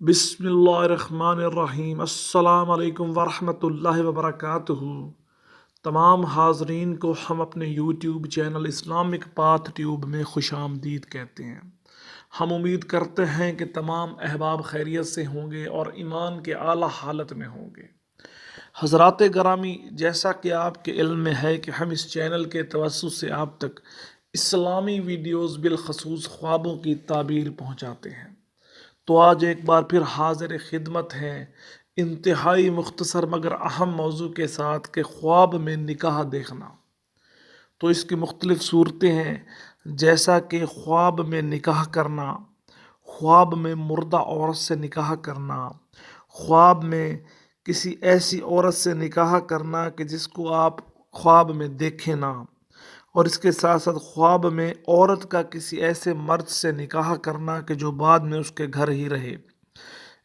बिस्मिल्लाहिर्रहमानिर्रहीम। अस्सलाम वालेकुम वरहमतुल्लाहि वबरकातुहू। तमाम हाज़रीन को हम अपने YouTube channel Islamic path tube में खुशामदीद कहते हैं। हम उम्मीद करते हैं कि तमाम अहबाब खैरियत से होंगे और ईमान के आला हालत में होंगे। हज़रात गरामी, जैसा कि आपके इल्म में है कि हम इस चैनल के तवस्सुत से आप तक इस्लामी वीडियोज़ बिलखसूस ख्वाबों की ताबीर पहुँचाते हैं, तो आज एक बार फिर हाजिर खिदमत हैं इंतहाई मुख्तसर मगर अहम मौजू के साथ कि ख्वाब में निकाह देखना। तो इसकी मुख्तलिफ़ सूरतें हैं, जैसा कि ख्वाब में निकाह करना, ख्वाब में मुर्दा औरत से निकाह करना, ख्वाब में किसी ऐसी औरत से निकाह करना कि जिसको आप ख्वाब में देखें ना, और इसके साथ साथ ख्वाब में औरत का किसी ऐसे मर्द से निकाह करना कि जो बाद में उसके घर ही रहे।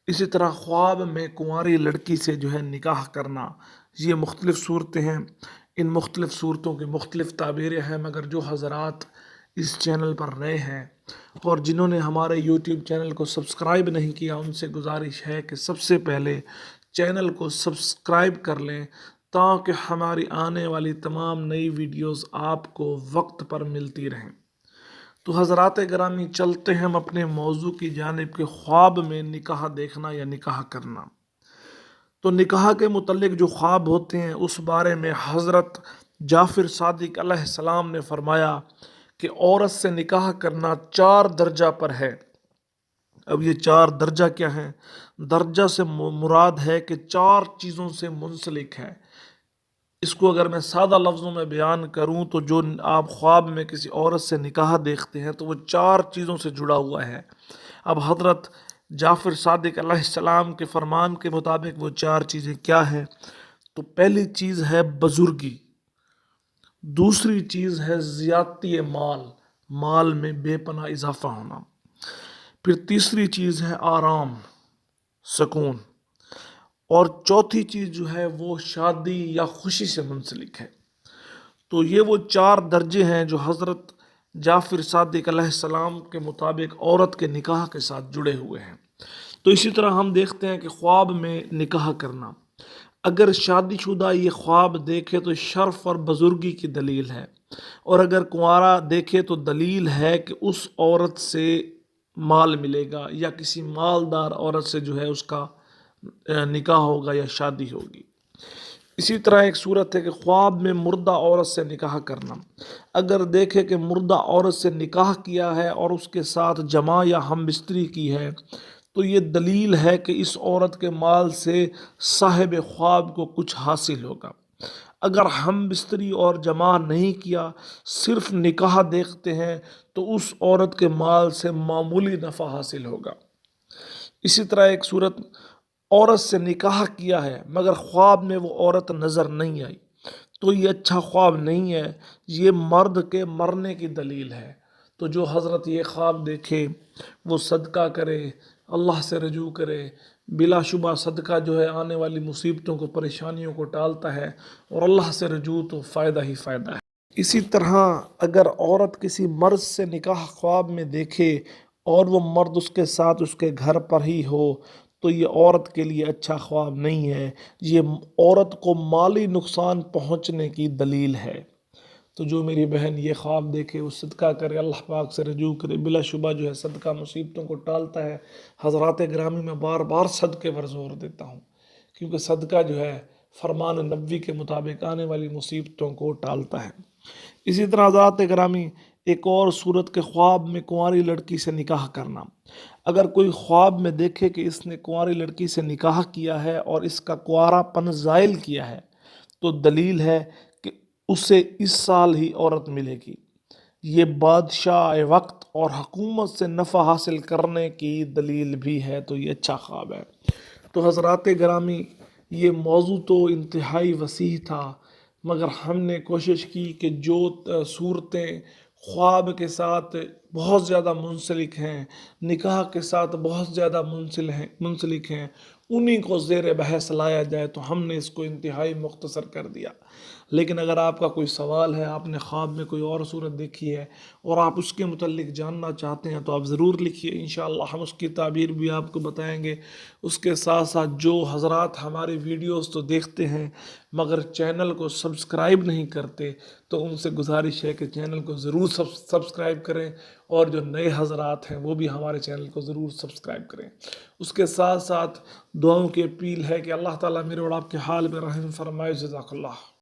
इसी तरह ख्वाब में कुंवारी लड़की से जो है निकाह करना। ये मुख्तलिफ़ सूरतें हैं। इन मुख्तलिफ़ सूरतों की मुख्तलिफ़ ताबीरें हैं, मगर जो हज़रात इस चैनल पर नए हैं और जिन्होंने हमारे यूट्यूब चैनल को सब्सक्राइब नहीं किया, उनसे गुजारिश है कि सबसे पहले चैनल को सब्सक्राइब कर लें, ताकि हमारी आने वाली तमाम नई वीडियोस आपको वक्त पर मिलती रहें। तो हज़रात गिरामी, चलते हैं हम अपने मौजू की जानिब के ख्वाब में निकाह देखना या निकाह करना। तो निकाह के मुतल्लिक जो ख्वाब होते हैं उस बारे में हज़रत जाफ़िर सादिक अलैहिस्सलाम ने फरमाया कि औरत से निकाह करना 4 दर्जा पर है। अब ये 4 दर्जा क्या हैं? दर्जा से मुराद है कि 4 चीज़ों से मुंसलिक है। इसको अगर मैं सादा लफ्ज़ों में बयान करूं तो जो आप ख्वाब में किसी औरत से निकाह देखते हैं तो वो 4 चीज़ों से जुड़ा हुआ है। अब हज़रत जाफ़िर सादिक अलैहिस्सलाम के फरमान के मुताबिक वो 4 चीज़ें क्या हैं? तो पहली चीज़ है बुजुर्गी, दूसरी चीज़ है ज़ियादती माल, माल में बेपनाह इजाफ़ा होना, फिर तीसरी चीज़ है आराम, सुकून, और चौथी चीज़ जो है वो शादी या खुशी से मुंसलिक है। तो ये वो 4 दर्जे हैं जो हज़रत जाफ़िर सादिक अलैहिस्सलाम के मुताबिक औरत के निकाह के साथ जुड़े हुए हैं। तो इसी तरह हम देखते हैं कि ख्वाब में निकाह करना, अगर शादीशुदा ये ख्वाब देखे तो शर्फ और बुजुर्गी की दलील है, और अगर कुंवारा देखे तो दलील है कि उस औरत से माल मिलेगा या किसी मालदार औरत से जो है उसका निकाह होगा या शादी होगी। इसी तरह एक सूरत है कि ख्वाब में मुर्दा औरत से निकाह करना, अगर देखे कि मुर्दा औरत से निकाह किया है और उसके साथ जमा या हम बिस्तरी की है, तो ये दलील है कि इस औरत के माल से साहिब ख्वाब को कुछ हासिल होगा। अगर हम बिस्तरी और जमा नहीं किया, सिर्फ निकाह देखते हैं, तो उस औरत के माल से मामूली नफ़ा हासिल होगा। इसी तरह एक सूरत, औरत से निकाह किया है मगर ख्वाब में वो औरत नज़र नहीं आई, तो ये अच्छा ख्वाब नहीं है, ये मर्द के मरने की दलील है। तो जो हज़रत ये ख्वाब देखे वो सदका करे, अल्लाह से रजू करे। बिलाशुबा सदका जो है आने वाली मुसीबतों को, परेशानियों को टालता है, और अल्लाह से रजू तो फ़ायदा ही फ़ायदा है। इसी तरह अगर औरत किसी मर्द से निकाह ख्वाब में देखे और वो मर्द उसके साथ उसके घर पर ही हो, तो ये औरत के लिए अच्छा ख्वाब नहीं है, ये औरत को माली नुकसान पहुंचने की दलील है। तो जो मेरी बहन ये ख्वाब देखे वो सदका करे, अल्लाह पाक से रजू करे। बिलाशुबा जो है सदका मुसीबतों को टालता है। हज़रात ग्रामी में बार बार सदक़े पर ज़ोर देता हूँ, क्योंकि सदका जो है फरमान नबी के मुताबिक आने वाली मुसीबतों को टालता है। इसी तरह हज़रात ग्रामी, एक और सूरत के ख्वाब में कुंवारी लड़की से निकाह करना, अगर कोई ख्वाब में देखे कि इसने कुंवारी लड़की से निकाह किया है और इसका कुंवारापन ज़ाइल किया है, तो दलील है कि उसे इस साल ही औरत मिलेगी। ये बादशाह वक्त और हुकूमत से नफ़ा हासिल करने की दलील भी है, तो ये अच्छा ख्वाब है। तो हज़रात गिरामी, ये मौजू तो इंतहाई वसीह था, मगर हमने कोशिश की कि जो सूरतें ख्वाब के साथ बहुत ज़्यादा मुंसलिक हैं, निकाह के साथ बहुत ज़्यादा मुंसलिक हैं, انہی کو زیر بحث لایا جائے، تو ہم نے اس کو انتہائی مختصر کر دیا۔ لیکن اگر آپ کا کوئی سوال ہے، آپ نے خواب میں کوئی اور صورت دیکھی ہے اور آپ اس کے متعلق جاننا چاہتے ہیں، تو آپ ضرور لکھیے، انشاءاللہ ہم اس کی تعبیر بھی آپ کو بتائیں گے۔ اس کے ساتھ ساتھ جو حضرات ہماری ویڈیوز تو دیکھتے ہیں مگر چینل کو سبسکرائب نہیں کرتے، تو ان سے گزارش ہے کہ چینل کو ضرور سبسکرائب کریں، اور جو نئے حضرات ہیں وہ بھی ہمارے چینل کو ضرور سبسکرائب کریں۔ اس کے ساتھ ساتھ دعاؤں کی اپیل ہے کہ اللہ تعالیٰ میرے اور آپ کے حال میں رحم فرمائے۔ جزاک اللہ۔